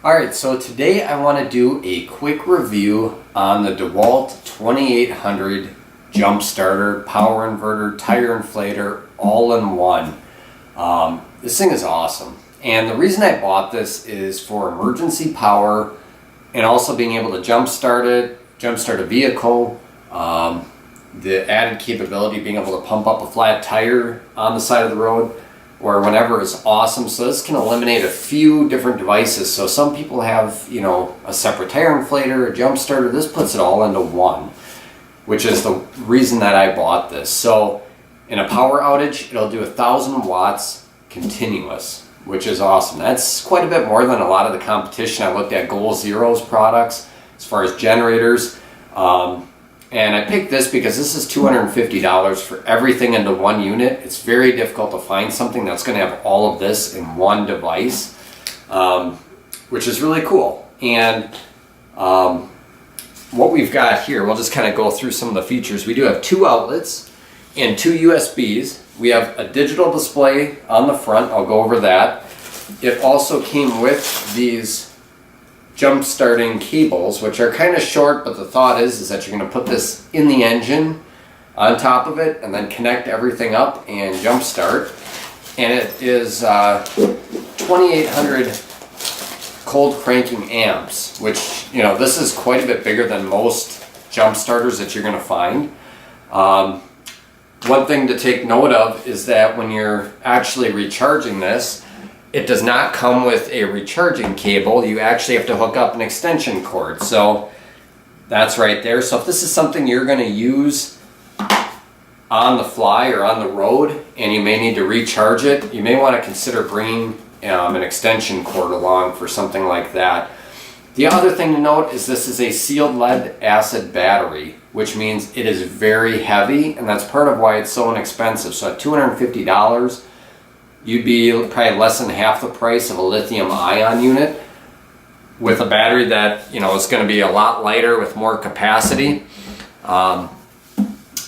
Alright, so today I want to do a quick review on the DeWalt 2800 jump starter, power inverter, tire inflator, all in one. This thing is awesome. And the reason I bought this is for emergency power and also being able to jump start a vehicle. The added capability of being able to pump up a flat tire on the side of the road or whenever is awesome. So this can eliminate a few different devices. So some people have, a separate tire inflator, a jump starter. This puts it all into one, which is the reason that I bought this. So in a power outage, it'll do 1,000 watts continuous, which is awesome. That's quite a bit more than a lot of the competition. I looked at Goal Zero's products as far as generators. And I picked this because this is $250 for everything into one unit. It's very difficult to find something that's going to have all of this in one device, which is really cool. And what we've got here, we'll just kind of go through some of the features. We do have 2 outlets and 2 USBs. We have a digital display on the front. I'll go over that. It also came with these jump starting cables, which are kind of short, but the thought is that you're going to put this in the engine on top of it and then connect everything up and jump start. And it is 2800 cold cranking amps, which, this is quite a bit bigger than most jump starters that you're going to find. One thing to take note of is that when you're actually recharging this, it does not come with a recharging cable. You actually have to hook up an extension cord. So that's right there. So if this is something you're going to use on the fly or on the road and you may need to recharge it, you may want to consider bringing an extension cord along for something like that. The other thing to note is this is a sealed lead acid battery, which means it is very heavy, and that's part of why it's so inexpensive. So at $250, you'd be probably less than half the price of a lithium ion unit with a battery that, is going to be a lot lighter with more capacity. I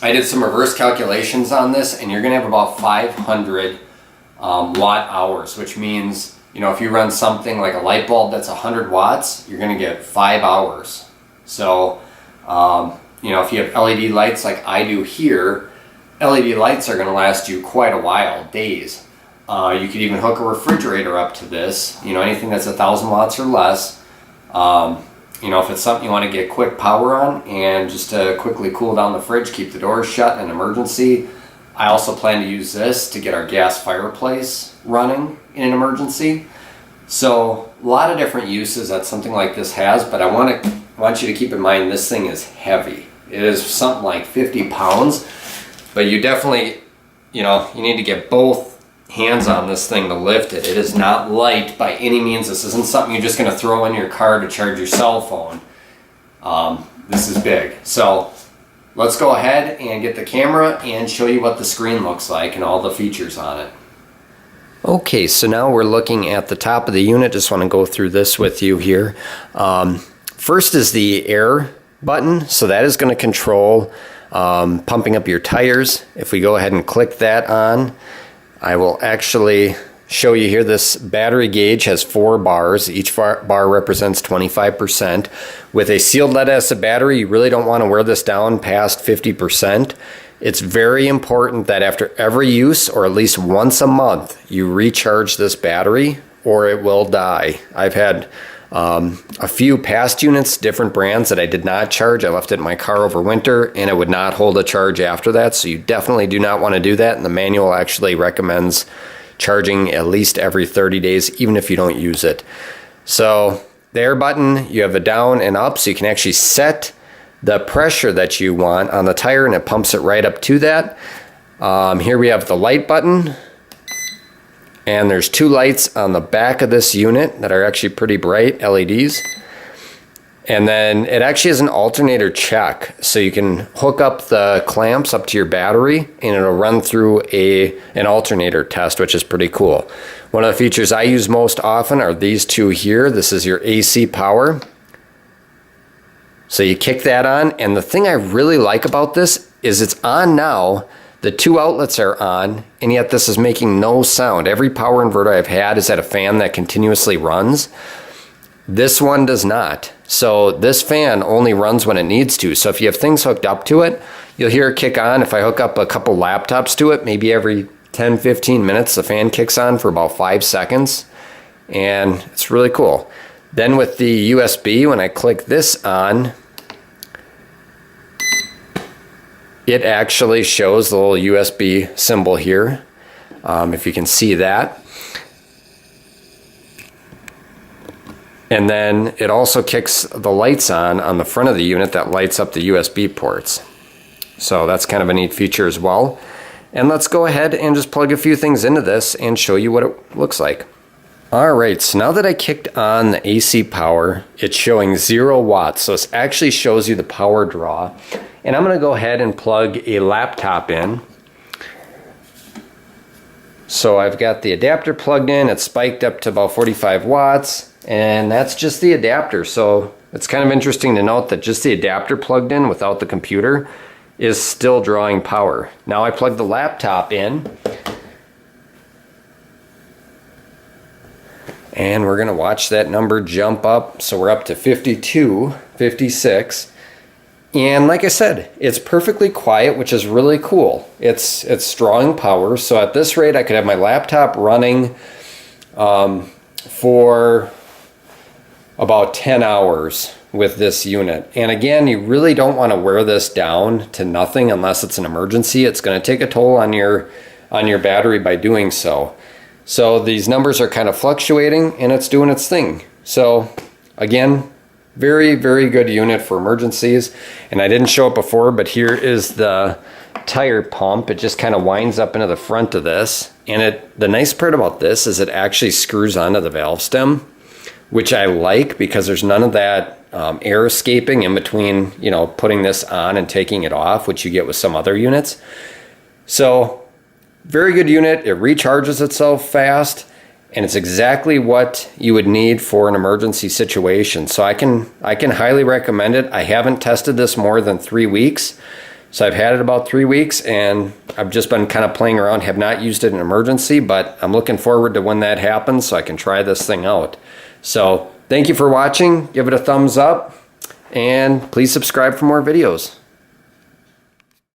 did some reverse calculations on this, and you're going to have about 500 watt hours, which means, if you run something like a light bulb that's 100 watts, you're going to get 5 hours. So, if you have LED lights like I do here, LED lights are going to last you quite a while, days. You could even hook a refrigerator up to this, anything that's 1,000 watts or less. If it's something you want to get quick power on and just to quickly cool down the fridge, keep the doors shut in an emergency. I also plan to use this to get our gas fireplace running in an emergency. So a lot of different uses that something like this has, but I want you to keep in mind this thing is heavy. It is something like 50 pounds, but you definitely, you need to get both hands on this thing to lift it. It is not light by any means. This isn't something you're just going to throw in your car to charge your cell phone. This is big. So let's go ahead and get the camera and show you what the screen looks like and all the features on it. Okay, so now we're looking at the top of the unit. Just want to go through this with you here. First is the air button. So that is going to control pumping up your tires. If we go ahead and click that on, I will actually show you here. This battery gauge has 4 bars. Each bar represents 25%. With a sealed lead acid battery, you really don't want to wear this down past 50%. It's very important that after every use, or at least once a month, you recharge this battery or it will die. I've had a few past units, different brands, that I did not charge. I left it in my car over winter and it would not hold a charge after that. So you definitely do not want to do that. And the manual actually recommends charging at least every 30 days, even if you don't use it. So the air button, you have a down and up, so you can actually set the pressure that you want on the tire and it pumps it right up to that. Here we have the light button. And there's 2 lights on the back of this unit that are actually pretty bright LEDs. And then it actually has an alternator check. So you can hook up the clamps up to your battery and it'll run through an alternator test, which is pretty cool. One of the features I use most often are these 2 here. This is your AC power. So you kick that on, and the thing I really like about this is it's on now. The 2 outlets are on, and yet this is making no sound. Every power inverter I've had has had a fan that continuously runs. This one does not. So this fan only runs when it needs to. So if you have things hooked up to it, you'll hear it kick on. If I hook up a couple laptops to it, maybe every 10-15 minutes the fan kicks on for about 5 seconds, and it's really cool. Then with the USB, when I click this on, it actually shows the little USB symbol here, if you can see that. And then it also kicks the lights on the front of the unit that lights up the USB ports. So that's kind of a neat feature as well. And let's go ahead and just plug a few things into this and show you what it looks like. Alright, so now that I kicked on the AC power, it's showing 0 watts. So it actually shows you the power draw. And I'm going to go ahead and plug a laptop in. So I've got the adapter plugged in. It's spiked up to about 45 watts. And that's just the adapter. So it's kind of interesting to note that just the adapter plugged in without the computer is still drawing power. Now I plugged the laptop in. And we're going to watch that number jump up. So we're up to 52, 56. And like I said, it's perfectly quiet, which is really cool. It's drawing power. So at this rate, I could have my laptop running for about 10 hours with this unit. And again, you really don't want to wear this down to nothing unless it's an emergency. It's going to take a toll on your battery by doing so. So these numbers are kind of fluctuating and it's doing its thing. So again, very, very good unit for emergencies. And I didn't show it before, but here is the tire pump. It just kind of winds up into the front of this. And the nice part about this is it actually screws onto the valve stem, which I like because there's none of that air escaping in between, you know, putting this on and taking it off, which you get with some other units. So very good unit. It recharges itself fast, and it's exactly what you would need for an emergency situation. So I can highly recommend it. I haven't tested this more than 3 weeks. So I've had it about 3 weeks, and I've just been kind of playing around, have not used it in emergency, but I'm looking forward to when that happens so I can try this thing out. So thank you for watching. Give it a thumbs up, and please subscribe for more videos.